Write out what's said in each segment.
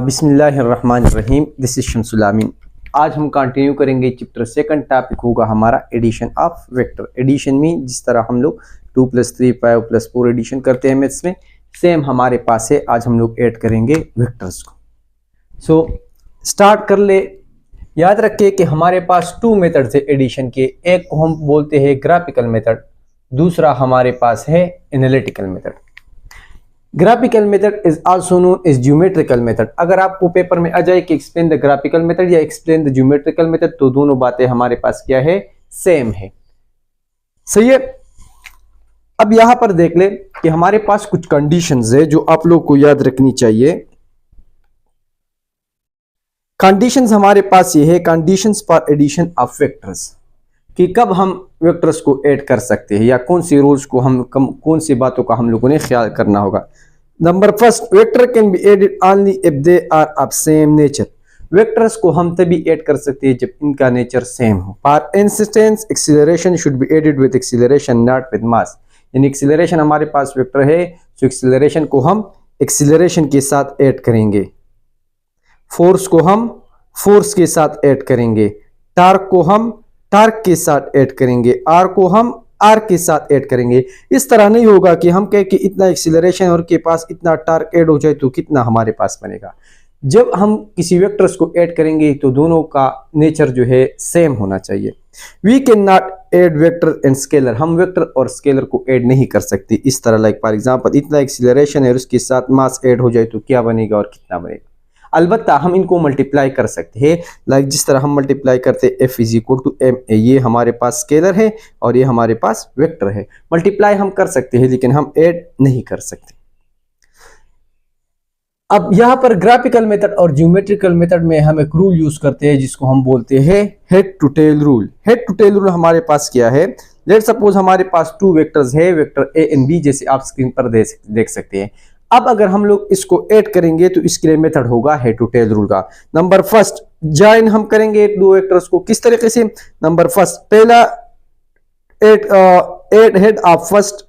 बिस्मिल्लाहिर्रहमानिर्रहीम। This is Shamsul आमीन। आज हम कंटिन्यू करेंगे चैप्टर सेकंड। टॉपिक होगा हमारा एडिशन ऑफ वेक्टर। एडिशन में जिस तरह हम लोग 2 + 3 5 + 4 एडिशन करते हैं मैथ्स में, सेम हमारे पास है। आज हम लोग ऐड करेंगे वेक्टर्स को। सो स्टार्ट कर ले। याद रखिए कि हमारे पास 2 मेथड्स है एडिशन के। एक को हम बोलते हैं ग्राफिकल मेथड, दूसरा हमारे पास है analytical method. Graphical method is also known as geometrical method. अगर आपको पेपर में आ जाए कि एक्सप्लेन द ग्राफिकल मेथड या एक्सप्लेन द ज्योमेट्रिकल मेथड, तो दोनों बातें हमारे पास क्या है, सेम है। सही है। अब यहां पर देख ले कि हमारे पास कुछ कंडीशंस है जो आप लोग को याद रखनी चाहिए। कंडीशंस हमारे पास ये है, conditions for addition of vectors, कि कब हम वेक्टर्स को ऐड कर सकते हैं या कौन सी रूल्स को हम कौन सी बातों का हम लोगों ने ख्याल करना होगा। Number first, vector can be added only if they are of same nature. Vectors को हम तभी ऐड कर सकते हैं जब इनका नेचर सेम हो। For instance, acceleration should be added with acceleration not with mass. यानी एक्सीलरेशन हमारे पास वेक्टर है, तो एक्सीलरेशन को हम एक्सीलरेशन के साथ ऐड करेंगे, फोर्स को हम फोर्स के साथ ऐड करेंगे, टार्क को हम टार्क के साथ ऐड करेंगे, आर को हम आर के साथ ऐड करेंगे। इस तरह नहीं होगा कि हम कहें कि इतना एक्सीलरेशन और के पास इतना टार्क ऐड हो जाए तो कितना हमारे पास बनेगा। जब हम किसी वेक्टर्स को ऐड करेंगे तो दोनों का नेचर जो है सेम होना चाहिए। We can not add vector and scalar. हम वेक्टर और स्केलर को ऐड नहीं कर सकते इस तरह। लाइक फॉर एग्जांपल, इतना एक्सीलरेशन है और उसके साथ मास ऐड हो जाए तो क्या बनेगा और कितना बनेगा। अलबत्ता हम इनको मल्टीप्लाई कर सकते हैं। लाइक जिस तरह हम मल्टीप्लाई करते हैं F = ma। ये हमारे पास स्केलर है और ये हमारे पास वेक्टर है। मल्टीप्लाई हम कर सकते हैं लेकिन हम ऐड नहीं कर सकते। अब यहां पर ग्राफिकल मेथड और ज्योमेट्रिकल मेथड में हम एक रूल यूज करते हैं जिसको हम बोलते हैं head to tail rule. Head to tail rule हमारे पास क्या है, लेट सपोज हमारे पास 2 वेक्टर्स है, वेक्टर A and B, जैसे आप स्क्रीन पर देख सकते हैं। अब अगर हम लोग इसको ऐड करेंगे तो इसके लिए मेथड होगा हेड टू टेल रूल का। नंबर फर्स्ट, जॉइन हम करेंगे 2 वेक्टर्स को। किस तरीके से? नंबर फर्स्ट, पहला add head of first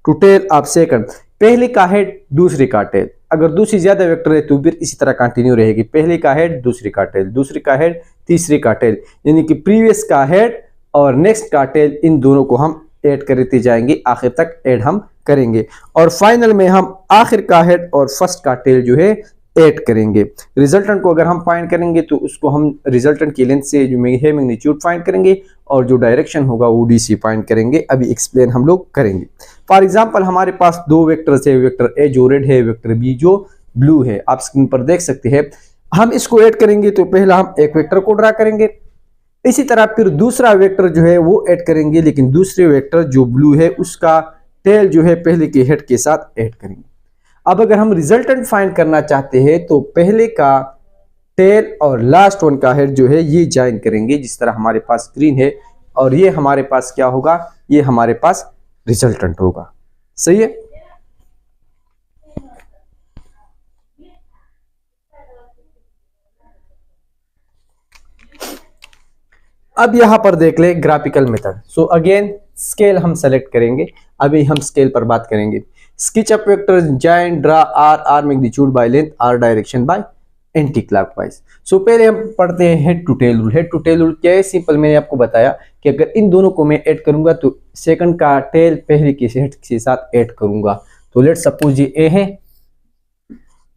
to tail of second. पहले का हेड दूसरे का टेल। अगर दूसरी ज्यादा वेक्टर है तो फिर इसी तरह कंटिन्यू रहेगी। पहले का हेड दूसरे का टेल, दूसरे का हेड तीसरे का टेल, यानी कि प्रीवियस का हेड और नेक्स्ट का टेल, इन दोनों को हम ऐड करते जाएंगे, आखिर तक ऐड हम करेंगे और फाइनल में हम आखिर का हेड और फर्स्ट का टेल जो है ऐड करेंगे। रिजल्टेंट को अगर हम फाइंड करेंगे तो उसको हम रिजल्टेंट की लेंथ से जो है मैग्नीट्यूड फाइंड करेंगे और जो डायरेक्शन होगा वो DC फाइंड करेंगे। अभी एक्सप्लेन हम लोग करेंगे। फॉर एग्जांपल, हमारे पास 2 वेक्टर्स है, वेक्टर A जो रेड है, वेक्टर B जो ब्लू है। आप स्क्रीन पर देख सकते हैं। हम इसको ऐड करेंगे तो पहला हम एक वेक्टर को ड्रा करेंगे, इसी तरह फिर दूसरा वेक्टर जो है वो ऐड करेंगे, लेकिन दूसरे वेक्टर जो ब्लू है उसका टेल जो है पहले के हेड के साथ ऐड करेंगे। अब अगर हम रिजल्टेंट फाइंड करना चाहते हैं तो पहले का टेल और लास्ट वन का हेड जो है ये ज्वाइन करेंगे, जिस तरह हमारे पास स्क्रीन है, और ये हमारे पास क्या होगा, ये हमारे पास रिजल्टेंट होगा। सही है। अब यहां पर देख ले graphical method. So again scale हम सेलेक्ट करेंगे। अभी हम स्केल पर बात करेंगे। Sketch up vector, join, draw, R magnitude by length, R direction by anti clockwise. So पहले हम पढ़ते हैं head to tail rule. Head to tail rule क्या है? सिंपल, मैंने आपको बताया कि अगर इन दोनों को मैं ऐड करूंगा तो सेकंड का टेल पहले के हेड के साथ ऐड करूंगा। तो लेट सपोज ये ए है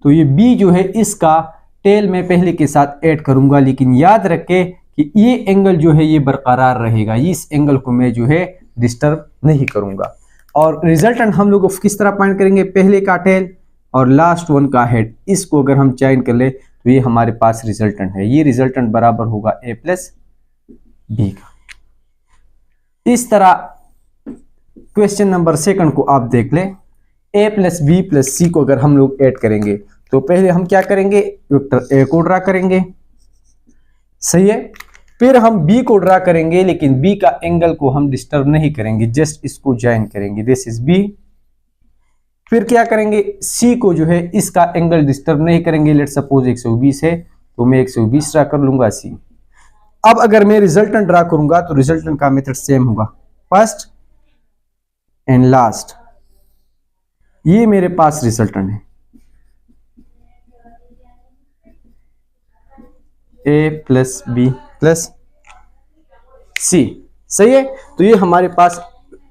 तो ये बी जो है इसका टेल मैं पहले के साथ ऐड करूंगा, लेकिन याद रखे कि ये एंगल जो है ये बरकरार रहेगा, इस एंगल को मैं जो है डिस्टर्ब नहीं करूंगा। और रिजल्टेंट हम लोग किस तरह फाइंड करेंगे? पहले का टेल और लास्ट वन का हेड, इसको अगर हम चयन कर ले तो ये हमारे पास रिजल्टेंट है। ये रिजल्टेंट बराबर होगा A + B का। इस तरह क्वेश्चन नंबर सेकंड को आप देख ले। A + B + C को अगर हम लोग ऐड करेंगे तो पहले हम क्या करेंगे, वेक्टर A को ड्रा करेंगे। सही है। फिर हम B को ड्रा करेंगे, लेकिन B का एंगल को हम डिस्टर्ब नहीं करेंगे, जस्ट इसको ज्वाइन करेंगे। This is B। फिर क्या करेंगे, C को जो है इसका एंगल डिस्टर्ब नहीं करेंगे। लेट सपोज 120 है तो मैं 120 ड्रा कर लूंगा C। अब अगर मैं रिजल्टेंट ड्रा करूंगा तो रिजल्टेंट का मेथड सेम होगा, फर्स्ट एंड लास्ट। ये मेरे पास रिजल्टेंट है। ए प्लस बी प्लस सी, सही है। तो ये हमारे पास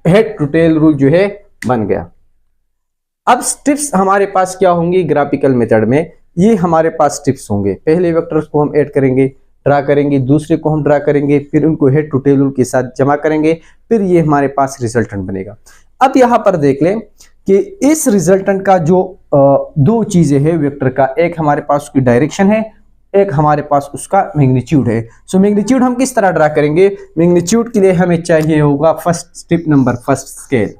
हेड टू टेल रूल जो है बन गया। अब स्टेप्स हमारे पास क्या होंगी ग्राफिकल मेथड में, ये हमारे पास स्टेप्स होंगे। पहले वेक्टर्स को हम ऐड करेंगे, ड्रा करेंगे, दूसरे को हम ड्रा करेंगे, फिर उनको हेड टू टेल रूल के साथ जमा करेंगे, फिर ये हमारे पास रिजल्टेंट बनेगा। अब यहां पर देख लें कि इस रिजल्टेंट का जो दो चीजें हैं वेक्टर का, एक हमारे पास उसकी डायरेक्शन है, एक हमारे पास उसका मैग्नीट्यूड है। सो मैग्नीट्यूड हम किस तरह ड्रा करेंगे, मैग्नीट्यूड के लिए हमें चाहिए होगा first step number first scale.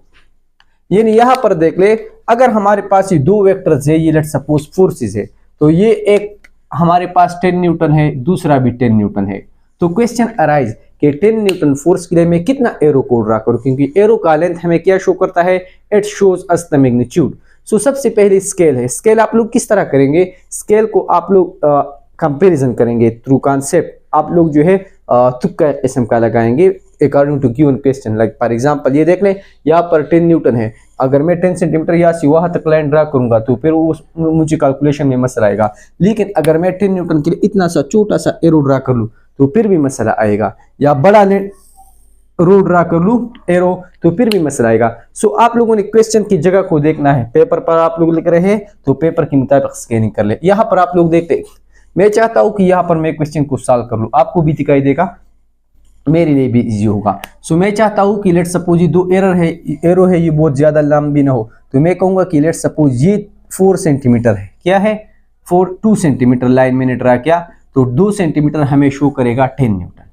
यानी यहां पर देख ले, अगर हमारे पास ये दो वेक्टर्स है, ये लेट सपोज फोर्सेस है, तो ये एक हमारे पास 10 न्यूटन है, दूसरा भी 10 न्यूटन है। तो क्वेश्चन अराइज कि 10 न्यूटन फोर्स के लिए मैं कितना एरो को ड्रा करूं, क्योंकि एरो का लेंथ हमें क्या शो करता है, it shows us the magnitude. So सबसे पहले स्केल है, स्केल आप लोग किस तरह करेंगे, स्केल को आप लोग कंपैरिजन करेंगे थ्रू कॉन्सेप्ट। आप लोग जो है तुक्का किस्म का लगाएंगे according to given question. Like for example ये देख लें, यहाँ पर 10 न्यूटन है, अगर मैं 10 सेंटीमीटर यहाँ से वहां तक लाइन ड्रा करूंगा तो फिर वो मुझे कैलकुलेशन में मसला आएगा। लेकिन अगर मैं 10 न्यूटन के लिए इतना सा छोटा सा एरो ड्रा कर लूँ तो फिर भी मसला आएगा, या बड़ा रो ड्रा कर लूँ एरो तो फिर भी मसला आएगा। सो आप लोगों ने क्वेश्चन की जगह को देखना है, पेपर पर आप लोग लिख रहे हैं तो पेपर के मुताबिक स्कैनिंग कर ले। यहाँ पर आप लोग देखते, मैं चाहता हूं कि यहाँ पर मैं क्वेश्चन को सॉल्व कर लूं, आपको भी दिखाई देगा, मेरे लिए भी इजी होगा। सो मैं चाहता हूं कि लेट सपोज ये दो एरो है, ये बहुत ज्यादा लंबी ना हो, तो मैं कहूंगा कि लेट सपोज ये 4 सेंटीमीटर है, क्या है 2 सेंटीमीटर लाइन मैंने ड्रा किया, तो 2 सेंटीमीटर हमें शो करेगा 10 न्यूटन।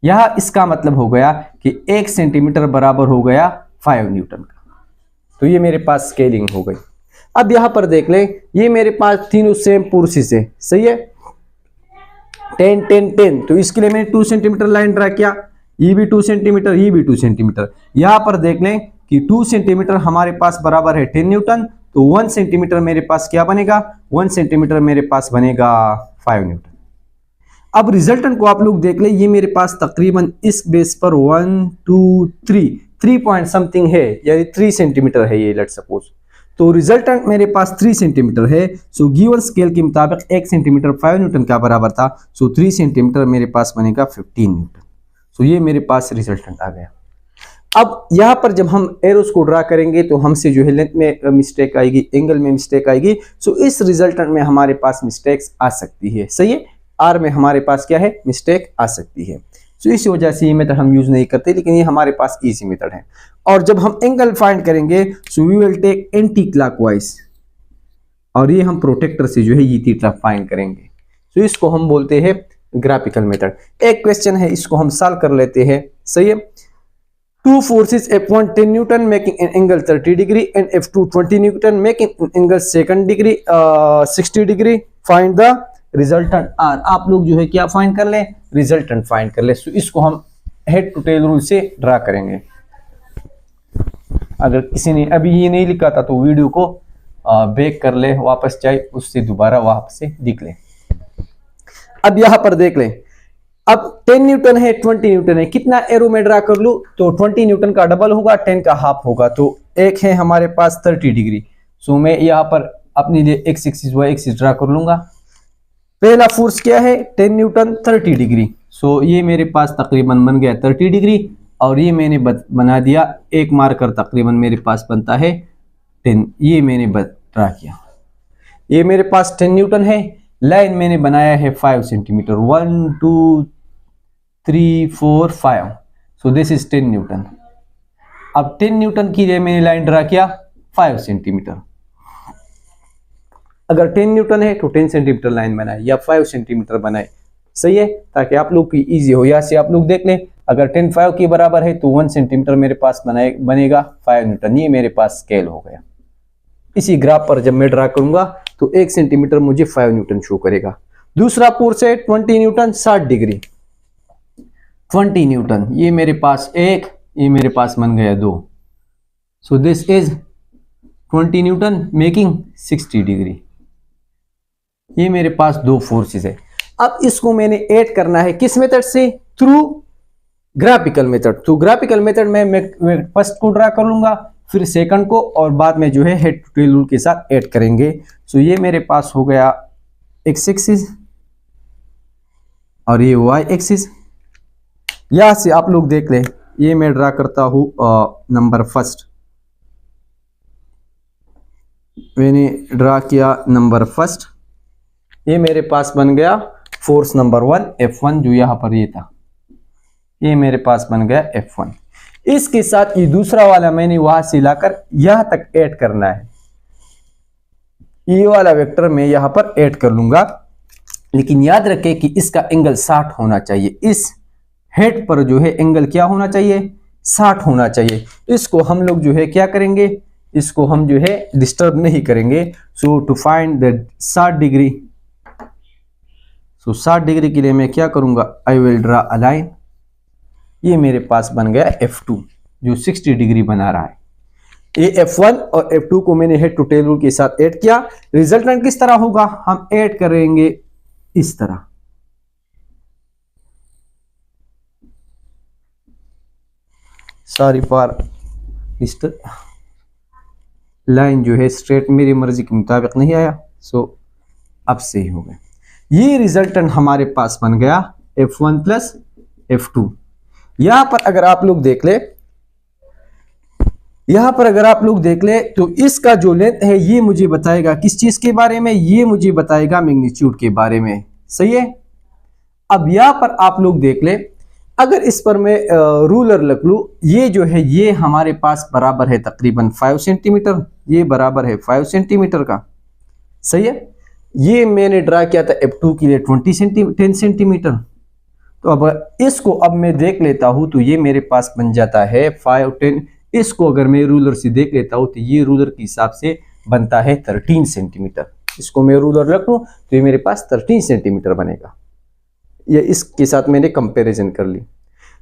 यह इसका मतलब हो गया कि 1 सेंटीमीटर बराबर हो गया 5 न्यूटन का। तो ये मेरे पास स्केलिंग हो गई। अब यहां पर देख लें, ये मेरे पास तीनों सेम फोर्सेस है, सही है, 10 10 10, तो इसके लिए मैंने 2 सेंटीमीटर लाइन ड्रा किया, ये भी 2 सेंटीमीटर, ये भी 2 सेंटीमीटर। यहां पर देख लें कि 2 सेंटीमीटर हमारे पास बराबर है 10 न्यूटन, तो 1 सेंटीमीटर मेरे पास क्या बनेगा, 1 सेंटीमीटर मेरे पास बनेगा 5 न्यूटन। अब रिजल्टेंट को आप लोग देख ले, ये मेरे पास तकरीबन इस बेस पर 1 2 3 पॉइंट समथिंग है, यानी 3 सेंटीमीटर है ये लेट सपोज। तो रिजल्टेंट मेरे पास 3 सेंटीमीटर है। सो गिवन स्केल के मुताबिक 1 सेंटीमीटर 5 न्यूटन का बराबर था, सो 3 सेंटीमीटर मेरे पास बनेगा 15 न्यूटन। सो ये मेरे पास रिजल्टेंट आ गया। अब यहाँ पर जब हम एरोस को ड्रा करेंगे तो हमसे जो है लेंथ में मिस्टेक आएगी, एंगल में मिस्टेक आएगी। सो इस रिजल्टेंट में हमारे पास मिस्टेक्स आ सकती है, सही है, आर में हमारे पास क्या है, मिस्टेक आ सकती है। सो इसी वजह से ये मेथड हम यूज नहीं करते, लेकिन ये हमारे पास इजी मेथड है। और जब हम एंगल फाइंड करेंगे so we will take anti clockwise, और ये हम प्रोटेक्टर से जो है ये थीटा फाइंड करेंगे। सो इसको हम बोलते हैं ग्राफिकल मेथड। एक क्वेश्चन है, इसको हम सॉल्व कर लेते हैं, सही है। Two forces F1 10 Newton making an angle 30 degree and F2 20 Newton making an angle 60 degree. Find the resultant R. आप लोग जो है क्या फाइंड कर ले, रिजल्टेंट फाइंड कर ले। सो इसको हम हेड टू टेल रूल से ड्रा करेंगे। अगर किसी ने अभी ये नहीं लिखा था तो वीडियो को बैक कर ले, वापस जाए, उससे दोबारा वापस से दिख ले। अब यहां पर देख ले, अब 10 न्यूटन है, 20 न्यूटन है, कितना एरो में ड्रा कर लूं, तो 20 न्यूटन का डबल होगा, 10 का हाफ होगा, तो एक है हमारे पास 30 डिग्री। सो मैं यहाँ पर अपने लिए X axis Y axis draw कर लूंगा। पहला फोर्स क्या है, 10 न्यूटन 30 डिग्री। सो ये मेरे पास तकरीबन बन गया 30 डिग्री, और ये मैंने बना दिया एक मार्कर, तकरीबन मेरे पास बनता है 10, ये मैंने ड्रा किया। ये मेरे पास 10 न्यूटन है, लाइन मैंने बनाया है 5 centimetre, 1 2 3 4 5, so this is 10 Newton. अब 10 न्यूटन की लिए मैंने लाइन ड्रा किया 5 सेंटीमीटर। अगर 10 न्यूटन है तो 10 सेंटीमीटर लाइन बनाए या 5 सेंटीमीटर बनाए, सही है, ताकि आप लोग की इजी हो। यहाँ से आप लोग देख लें, अगर 10 5 के बराबर है तो 1 सेंटीमीटर मेरे पास बनेगा 5 न्यूटन। ये मेरे पास स्केल हो गया। इसी ग्राफ पर जब मैं ड्रा करूंगा तो 1 सेंटीमीटर मुझे 5 न्यूटन शो करेगा। दूसरा फोर्स है 20 न्यूटन 60 डिग्री, 20 न्यूटन, ये मेरे पास एक, ये मेरे पास बन गया 2। So this is 20 Newton making 60 degree. ये मेरे पास दो फोर्सेस है। अब इसको मैंने ऐड करना है किस मेथड से, थ्रू ग्राफिकल मेथड। तो ग्राफिकल मेथड में मैं फर्स्ट को ड्रा कर लूंगा, फिर सेकंड को, और बाद में जो है हेड टू टेल रूल के साथ ऐड करेंगे। सो ये मेरे पास हो गया एक्स एक्सिस, और ये वाई एक्सिस। यहां से आप लोग देख लें, ये मैं ड्रा करता हूं नंबर फर्स्ट, मैंने ड्रा किया नंबर फर्स्ट, ये मेरे पास बन गया फोर्स नंबर 1 F1 जो यहां पर ये था, ये मेरे पास बन गया F1। इसके साथ ये दूसरा वाला मैंने वहां से लाकर यहां तक ऐड करना है, ये वाला वेक्टर मैं यहां पर ऐड कर लूंगा, लेकिन याद रखें कि इसका एंगल 60 होना चाहिए। इस हेड पर जो है एंगल क्या होना चाहिए, 60 होना चाहिए। इसको हम लोग जो है क्या करेंगे, इसको हम जो है डिस्टर्ब नहीं करेंगे। So to find the 60 degree, so 60 degree के लिए मैं क्या करूंगा, I will draw a line. ये मेरे पास बन गया F2 जो 60 डिग्री बना रहा है। ये F1 और F2 को मैंने हेड टू टेल रूल के साथ ऐड किया। रिजल्टेंट किस तरह होगा, हम ऐड करेंगे इस तरह, सॉरी फॉर लाइन जो है स्ट्रेट मेरी मर्जी के मुताबिक नहीं आया, सो अब सही हो गया। ये रिजल्टेंट हमारे पास बन गया F1 प्लस F2। यहां पर अगर आप लोग देख ले, यहां पर अगर आप लोग देख ले तो इसका जो लेंथ है ये मुझे बताएगा किस चीज के बारे में, ये मुझे बताएगा मैग्नीट्यूड के बारे में, सही है। अब यहां पर आप लोग देख ले, अगर इस पर मैं रूलर लग लूं, ये जो है ये हमारे पास बराबर है तकरीबन 5 सेंटीमीटर, ये बराबर है 5 सेंटीमीटर का, सही है। ये मैंने ड्रा किया था F2 के लिए 10 सेंटीमीटर। तो अब इसको अब मैं देख लेता हूं तो ये मेरे पास बन जाता है 5 10। इसको अगर मैं रूलर से देख लेता हूं तो ये रूलर के हिसाब से बनता है 13 सेंटीमीटर। इसको मैं रूलर रख लूं तो ये मेरे पास 13 सेंटीमीटर बनेगा। ये इसके साथ मैंने कंपैरिजन कर ली।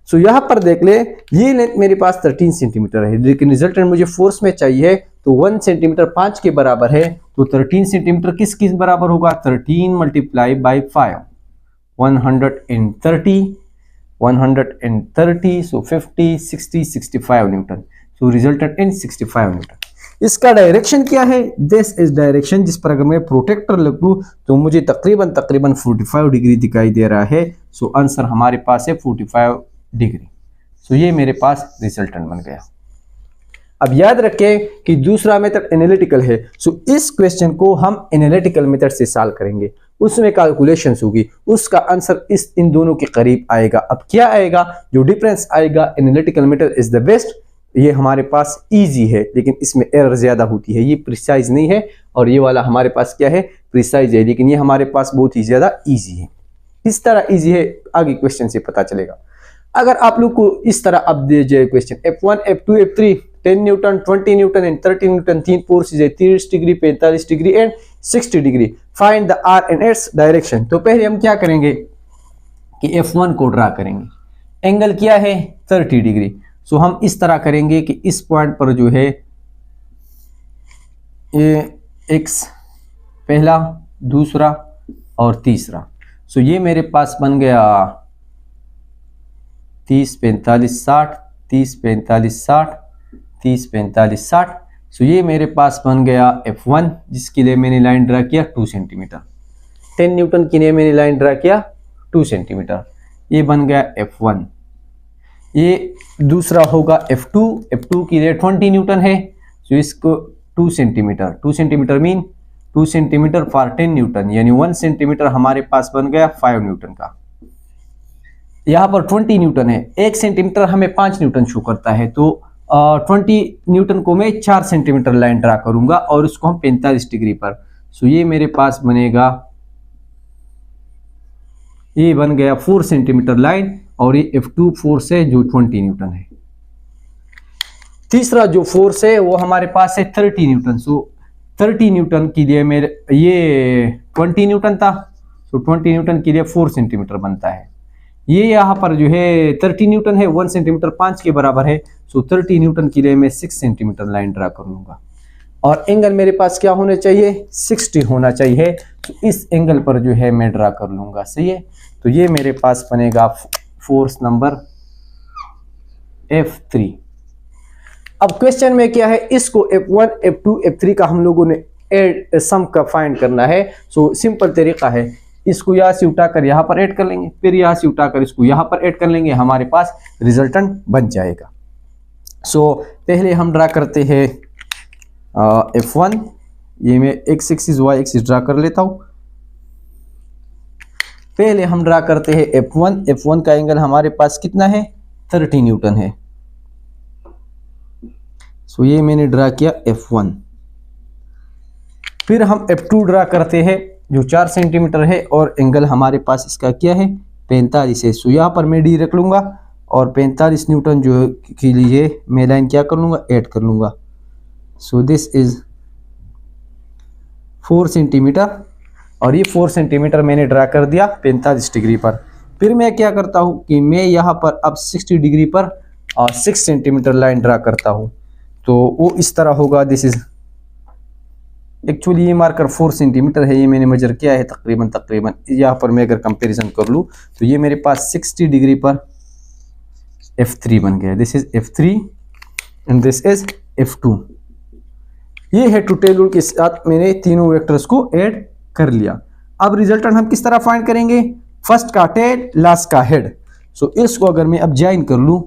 सो यहां पर देख ले, ये लेंथ मेरे पास 13 सेंटीमीटर है, लेकिन रिजल्टेंट मुझे फोर्स में चाहिए तो 1 सेंटीमीटर 5 के बराबर है, तो 13 सेंटीमीटर किस बराबर होगा, 13 multiply by 5, 130, so 50, 60, 65 Newton. So resultant in 65 Newton. इसका डायरेक्शन क्या है, दिस इज डायरेक्शन। जिस पर अगर मैं प्रोटेक्टर लगूं तो मुझे तकरीबन 45 डिग्री दिखाई दे रहा है। सो आंसर हमारे पास है 45 डिग्री। सो ये मेरे पास रिजल्टेंट बन गया। अब याद रखें कि दूसरा मेथड एनालिटिकल है। सो इस क्वेश्चन को हम एनालिटिकल मेथड से सॉल्व करेंगे, उसमें कैलकुलेशंस होगी, उसका आंसर इन दोनों के करीब आएगा। अब क्या आएगा, जो डिफरेंस आएगा, analytical method is the best. ये हमारे पास इजी है, लेकिन इसमें एरर ज्यादा होती है, ये प्रिसाइज नहीं है, और ये वाला हमारे पास क्या है, प्रिसाइज है, लेकिन ये हमारे पास बहुत ही ज्यादा इजी है। इस तरह इजी है, आगे क्वेश्चन से पता चलेगा। अगर आप लोग को इस तरह अब दे जाए question, F1, F2, F3, 10 newton, 20 newton and 30 newton, तीन फोर्सेज है, 30 degree, 45 degree and 60 degree. Find the R and its direction. तो पहले हम क्या करेंगे कि F1 को ड्रा करेंगे। एंगल क्या है, 30 डिग्री। सो हम इस तरह करेंगे कि इस पॉइंट पर जो है ये x पहला, दूसरा और तीसरा। सो ये मेरे पास बन गया 30, 45, 60, 30, 45, 60, 30, 45, 60। सो ये मेरे पास बन गया F1, जिसके लिए मैंने लाइन ड्रा किया 2 सेंटीमीटर। 10 न्यूटन के लिए मैंने लाइन ड्रा किया 2 सेंटीमीटर। ये बन गया F1। ये दूसरा होगा F2। F2 के लिए 20 न्यूटन है, तो इसको 2 centimetre, 2 centimetre mean 2 centimetre for 10 Newton, यानी 1 सेंटीमीटर हमारे पास बन गया 5 न्यूटन का। यहाँ पर 20 न्यूटन है, 1 सेंटीमीटर हमें 5 न्यूटन शो करता है, तो 20 न्यूटन को मैं 4 सेंटीमीटर लाइन ड्रा करूंगा और उसको हम 45 डिग्री पर। सो ये मेरे पास बनेगा, ये बन गया 4 सेंटीमीटर लाइन, और ये F2 फोर्स है जो 20 न्यूटन है। तीसरा जो फोर्स है वो हमारे पास है 30 न्यूटन। सो 30 न्यूटन के लिए मेरे ये 20 न्यूटन था, सो 20 न्यूटन के लिए 4 सेंटीमीटर बनता है। ये यहाँ पर जो है 30 न्यूटन है, 1 सेंटीमीटर 5 के बराबर है। सो 30 न्यूटन के लिए मैं 6 सेंटीमीटर लाइन ड्रा कर लूंगा, और एंगल मेरे पास क्या होना चाहिए, 60 होना चाहिए। तो इस एंगल पर जो है मैं ड्रा कर लूंगा, सही है। तो ये मेरे पास बनेगा फोर्स नंबर F3। अब क्वेश्चन में क्या है, इसको F1, F2, F3 का हम लोगों ने सम का फाइंड करना है। सो सिंपल तरीका है, इसको यहाँ से उठाकर यहाँ पर ऐड कर लेंगे, फिर यहाँ से उठाकर इसको यहाँ पर ऐड कर लेंगे, हमारे पास रिजल्टेंट बन जाएगा। सो पहले हम ड्रा करते हैं F1, ये मैं x axis y axis draw कर लेता हूँ। पहले हम ड्रा करते हैं F1 का एंगल हमारे पास कितना है, 30 न्यूटन है। सो ये मैंने ड्रा किया F1। फिर हम F2 ड्रा करते हैं जो 4 सेंटीमीटर है और एंगल हमारे पास इसका क्या है, 45 है। सो यहाँ पर मैं डी रख लूँगा और 45 न्यूटन जो के लिए मैं लाइन क्या कर लूँगा, ऐड कर लूँगा। सो दिस इज 4 सेंटीमीटर और ये 4 सेंटीमीटर मैंने ड्रा कर दिया 45 डिग्री पर। फिर मैं क्या करता हूँ कि मैं यहाँ पर अब 60 डिग्री पर 6 सेंटीमीटर लाइन ड्रा करता हूँ। तो वो इस तरह होगा, दिस इज एक्चुअली ये मार्कर 4 सेंटीमीटर है, ये मैंने मेजर किया है तकरीबन। यहाँ पर मैं अगर कंपैरिजन कर लूँ तो ये मेरे पास 60 डिग्री पर F3 बन गया। This is F3 and this is F2। ये हेड टू टेल रूल के साथ मैंने तीनों वेक्टर्स को ऐड कर लिया। अब रिजल्टेंट हम किस तरह फाइंड करेंगे, फर्स्ट का टेल, लास्ट का हेड। सो इसको अगर मैं अब ज्वाइन कर लूं,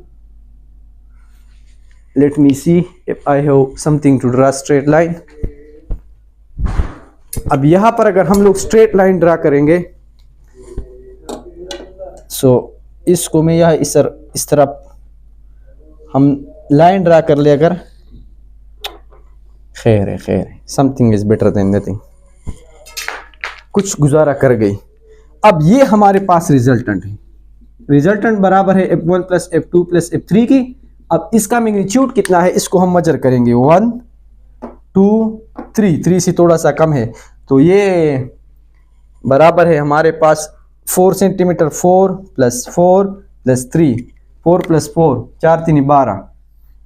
let me see if I have something to draw straight line. अब यहां पर अगर हम लोग स्ट्रेट लाइन ड्रा करेंगे, सो इसको मैं यह इस तरह हम लाइन ड्रा कर ले, अगर खैर है, something is better than nothing, कुछ गुजारा कर गई। अब ये हमारे पास रिजल्टेंट है, रिजल्टेंट बराबर है F1 plus F2 plus F3 की। अब इसका मैग्नीट्यूड कितना है, इसको हम मेजर करेंगे, 1 2 3 से थोड़ा सा कम है, तो ये बराबर है हमारे पास 4 सेंटीमीटर, 4 प्लस 4 प्लस 3, 4 प्लस 4, 4 3 12,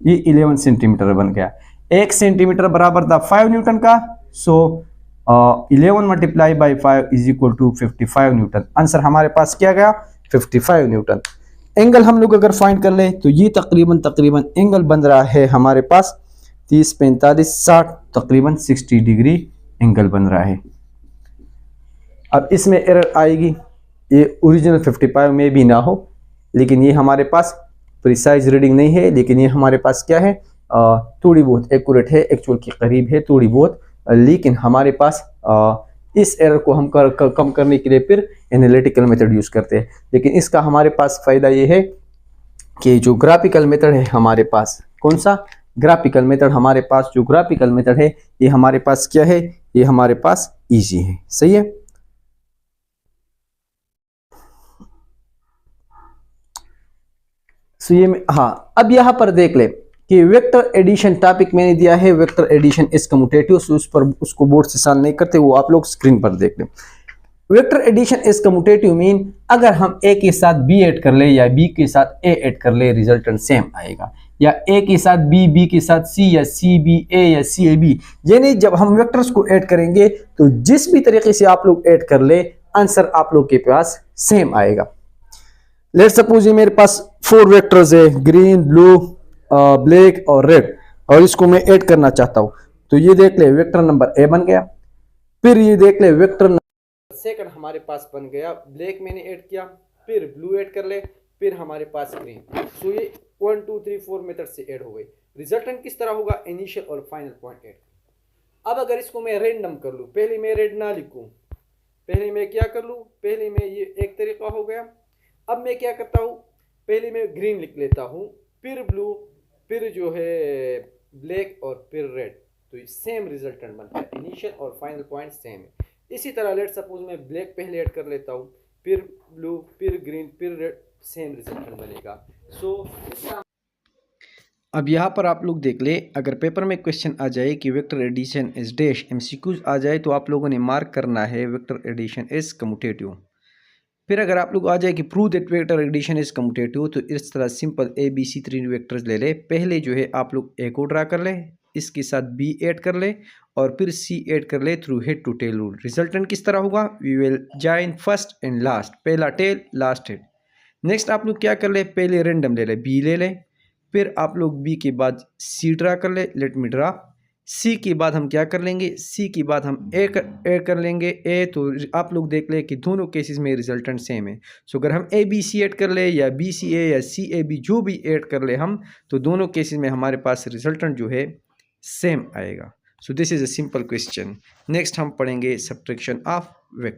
ये 11 सेंटीमीटर बन गया। 1 सेंटीमीटर बराबर था 5 न्यूटन का। So 11 multiply by 5 is equal to 55 newton. Answer हमारे पास क्या गया, 55 न्यूटन। एंगल हम लोग अगर फाइंड कर ले तो ये तकरीबन एंगल बन रहा है हमारे पास 30 45 60, तकरीबन 60 डिग्री एंगल बन रहा है। अब इसमें एरर आएगी, ये ओरिजिनल 55 में भी ना हो, लेकिन ये हमारे पास प्रिसाइज रीडिंग नहीं है, लेकिन ये हमारे पास क्या है, थोड़ी बहुत एक्यूरेट है, एक्चुअल के करीब है थोड़ी बहुत, लेकिन हमारे पास इस एरर को हम कम करने के लिए फिर एनालिटिकल मेथड यूज करते हैं। लेकिन इसका हमारे पास फायदा ये है कि जो ग्राफिकल मेथड है हमारे पास, कौन सा ग्राफिकल मेथड, हमारे पास जो ग्राफिकल मेथड है ये हमारे पास क्या है, ये हमारे पास इजी है। सही है। सो ये हाँ, अब यहां पर देख ले कि वेक्टर एडिशन टॉपिक मैंने दिया है, वेक्टर एडिशन इज कम्यूटेटिव। उस पर उसको बोर्ड से सॉल्व नहीं करते, वो आप लोग स्क्रीन पर देख लें। Vector addition is commutative mean अगर हम ए के साथ बी ऐड कर ले या बी के साथ ए ऐड कर ले, रिजल्टेंट सेम आएगा, या ए के साथ बी, बी के साथ सी, या सी बी ए, या सी ए बी। यानी जब हम वेक्टर्स को ऐड करेंगे तो जिस भी तरीके से आप लोग ऐड कर ले, आंसर आप लोग के पास सेम आएगा। लेट्स सपोज ये मेरे पास 4 वेक्टर्स है, ग्रीन, ब्लू, ब्लैक और रेड, और इसको मैं ऐड करना चाहता हूं। तो ये देख ले वेक्टर नंबर ए बन गया। फिर ये देख ले वेक्टर नंबर सेकंड हमारे पास बन गया, ब्लैक मैंने ऐड किया, फिर ब्लू ऐड कर ले, फिर हमारे पास ग्रीन। सो ये 1 2 3 4 मेथड से ऐड हो गई। रिजल्टेंट किस तरह होगा, इनिशियल और फाइनल पॉइंट ऐड। अब अगर इसको मैं रैंडम कर लूं, पहले मैं रेड ना लिखूं, पहले मैं क्या कर लूं, पहले मैं ये एक तरीका हो गया। अब मैं क्या करता हूं, पहले मैं ग्रीन लिख लेता हूं, फिर ब्लू, फिर जो है ब्लैक और फिर रेड। तो सेम रिजल्टेंट बनता है, इनिशियल और फाइनल पॉइंट सेम है। इसी तरह लेट सपोज मैं ब्लैक पहले ऐड कर लेता हूँ, फिर ब्लू, फिर ग्रीन, फिर रेड, सेम रिजल्टेंट बनेगा। सो अब यहाँ पर आप लोग देख ले, अगर पेपर में क्वेश्चन आ जाए कि vector addition is dash, MCQs आ जाए तो आप लोगों ने मार्क करना है वेक्टर एडिशन इज कम्यूटेटिव। फिर अगर आप लोग आ जाए कि prove that vector addition is commutative, तो इस तरह simple A B C 3 vectors ले ले। पहले जो है आप लोग ए को ड्रा कर ले, इसके साथ बी ऐड कर ले, और फिर सी ऐड कर ले through head to tail rule. Resultant किस तरह होगा, we will join first and last, पहला टेल लास्ट हेड। नेक्स्ट आप लोग क्या कर ले, पहले रेंडम ले ले, बी ले ले, फिर आप लोग बी के बाद सी ड्रा कर ले, लेट मी ड्रा सी के बाद हम क्या कर लेंगे, सी के बाद हम ए ऐड कर लेंगे ए। तो आप लोग देख ले कि दोनों केसेस में रिजल्टेंट सेम है। सो अगर हम ए बी सी ऐड कर ले या बी सी ए या सी ए बी जो भी ऐड कर ले हम, तो दोनों केसेस में हमारे पास रिजल्टेंट जो है सेम आएगा। So this is a simple question. Next हम पढ़ेंगे सब्ट्रैक्शन ऑफ वेक्टर।